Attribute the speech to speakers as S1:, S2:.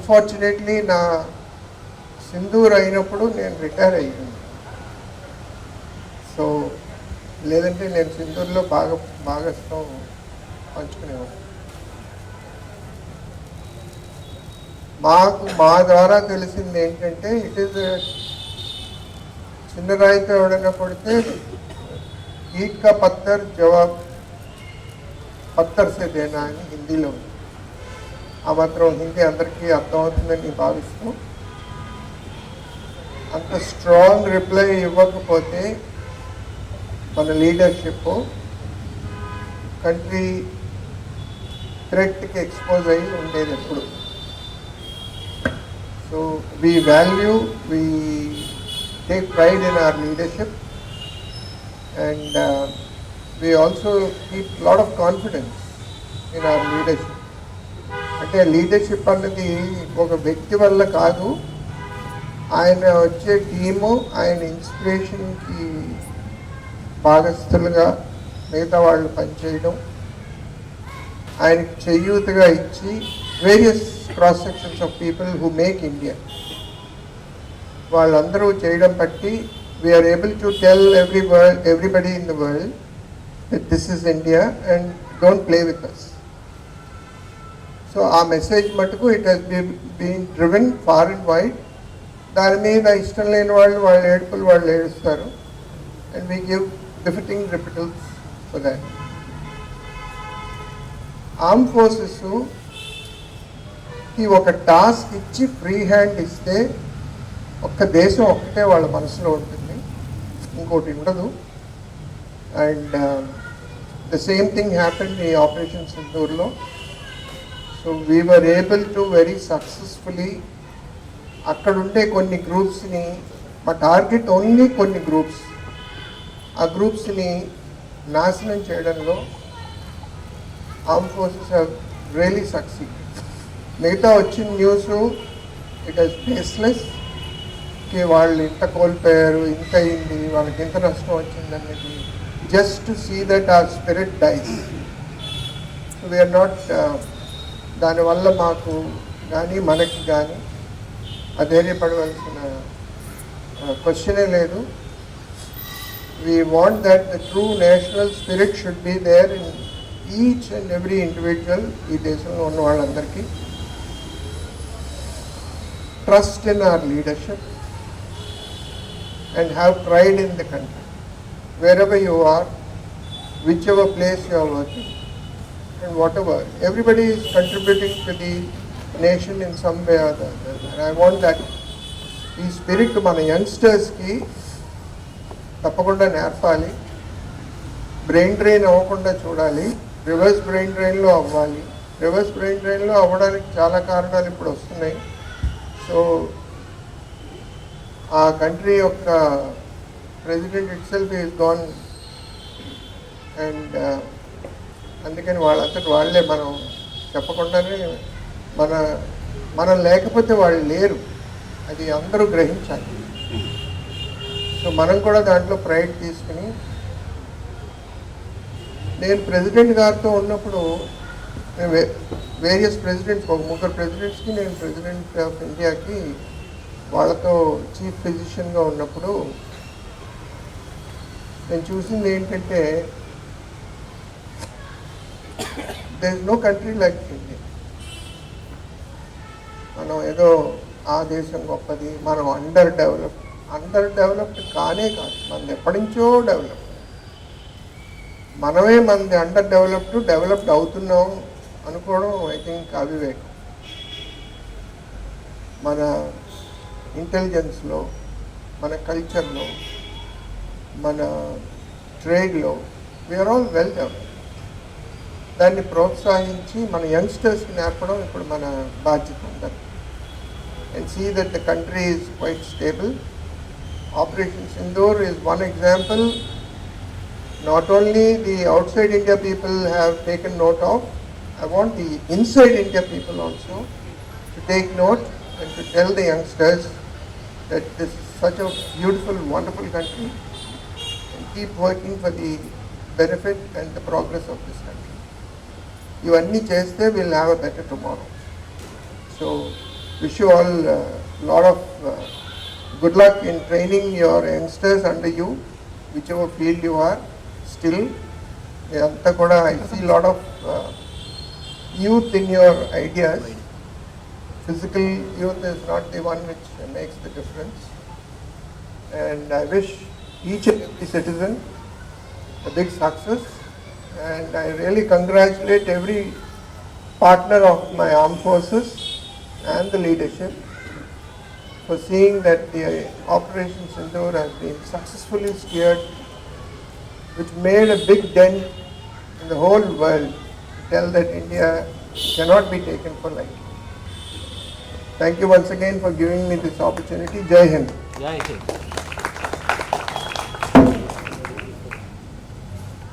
S1: Unfortunately నా సింధూర్ అయినప్పుడు నేను రిటైర్ అయ్యాను. సో లేదంటే నేను సింధూర్లో భాగస్వం పంచుకునేవాడు. మా ద్వారా తెలిసింది ఏంటంటే, ఇట్ ఈస్ చిన్న రాయితో ఎవడైనా కొడితే ఈట్ కా పత్తర్ జవాబ్ పత్తర్ సే దేనా అని హిందీలో ఉంది. ఆ మాత్రం హిందీ అందరికీ అర్థమవుతుందని భావిస్తూ, అంత స్ట్రాంగ్ రిప్లై ఇవ్వకపోతే మన లీడర్షిప్ కంట్రీ థ్రెట్కి ఎక్స్పోజ్ అయ్యి ఉండేది ఎప్పుడు. So we value, we take pride in our leadership, and we also keep a lot of confidence in our leadership. అంటే లీడర్షిప్ అన్నది ఒక వ్యక్తి వల్ల కాదు, ఆయన వచ్చే టీము ఆయన ఇన్స్పిరేషన్కి భాగస్థులుగా మిగతా వాళ్ళు పనిచేయడం, ఆయనకి చేయూతగా ఇచ్చి various cross sections of people who make India వాళ్ళందరూ చేయడం బట్టి we are able to tell everybody in the world that this is India and don't play with us. So ఆ మెసేజ్ మటుకు it has been driven far and wide. దాని మీద ఇష్టం లేని వాళ్ళు వాళ్ళ ఏడుపులు వాళ్ళు ఏడుస్తారు, and we give befitting reputals for that. Armed ఫోర్సెస్కి ఒక టాస్క్ ఇచ్చి ఫ్రీ హ్యాండ్ ఇస్తే ఒక్క దేశం ఒక్కటే వాళ్ళ మనసులో ఉంటుంది, ఇంకోటి ఉండదు. And the same thing happen ఈ ఆపరేషన్ సింధూర్లో. So we were able to very successfully అక్కడుండే కొన్ని గ్రూప్స్ని, మా టార్గెట్ ఓన్లీ కొన్ని గ్రూప్స్, ఆ గ్రూప్స్ని నాశనం చేయడంలో arm forces have really succeed. మిగతా వచ్చిన న్యూస్ ఇట్ ఈస్ బేస్లెస్, కి వాళ్ళు ఇంత కోల్పోయారు, ఇంత అయింది, వాళ్ళకి ఇంత నష్టం వచ్చింది అనేది, just to see that our spirit dies. So we're not, దానివల్ల మాకు కానీ మనకి కానీ అధైర్యపడవలసిన క్వశ్చనే లేదు. We want that the true national spirit should be there in each and every individual. ఈ దేశంలో ఉన్న వాళ్ళందరికీ trust in our leadership and have pride in the country. Wherever you are, whichever place you are working, and whatever, everybody is contributing to the nation in some way or the other. And I want that ఈ spirit మన యంగ్స్టర్స్కి తప్పకుండా నేర్పాలి. Brain drain అవ్వకుండా చూడాలి, reverse brain డ్రైన్లో అవ్వాలి. Reverse brain డ్రైన్లో అవ్వడానికి చాలా కారణాలు ఇప్పుడు వస్తున్నాయి. సో ఆ కంట్రీ యొక్క president it self is gone, and అందుకని వాళ్ళంతటి వాళ్ళే, మనం చెప్పకుండానే మనం లేకపోతే వాళ్ళు లేరు, అది అందరూ గ్రహించాలి. సో మనం కూడా దాంట్లో ప్రైడ్ తీసుకుని, నేను ప్రెసిడెంట్ గారితో ఉన్నప్పుడు వేరియస్ ప్రెసిడెంట్స్, ఒక 3 ప్రెసిడెంట్స్కి నేను ప్రెసిడెంట్ ఆఫ్ ఇండియాకి వాళ్ళతో చీఫ్ ఫిజిషియన్గా ఉన్నప్పుడు నేను చూసింది ఏంటంటే, there is no country like India. మనం ఏదో ఆ దేశం గొప్పది, మనం అండర్ డెవలప్డ్ కానే కాదు, మనది ఎప్పటి నుంచో డెవలప్. మనమే మనది అండర్ డెవలప్డ్ అవుతున్నాం అనుకోవడం ఐ థింక్ అవివేకం. మన ఇంటెలిజెన్స్లో, మన కల్చర్లో, మన ట్రేడ్లో వీఆర్ ఆల్ వెల్ డెవలప్డ్. దాన్ని ప్రోత్సహించి మన యంగ్స్టర్స్కి నేర్పడం ఇప్పుడు మన బాధ్యత ఉంటుంది. And see that the country is quite stable. Operation Sindoor is one example. Not only the outside India people have taken note of, I want the inside India people also to take note and to tell the youngsters that this is such a beautiful, wonderful country, and keep working for the benefit and the progress of this country. ఇవన్నీ చేస్తే we'll have a better tomorrow. So wish you all a lot of good luck in training your youngsters under you, whichever field you are. Still, I see a lot of youth in your ideas. Physical youth is not the one which makes the difference. And I wish each and every citizen a big success. And I really congratulate every partner of my armed forces and the leadership for seeing that the Operation Sindoor has been successfully steered, which made a big dent in the whole world to tell that India cannot be taken for lightly. Thank you once again for giving me this opportunity. Jai Hind.
S2: Jai Hind.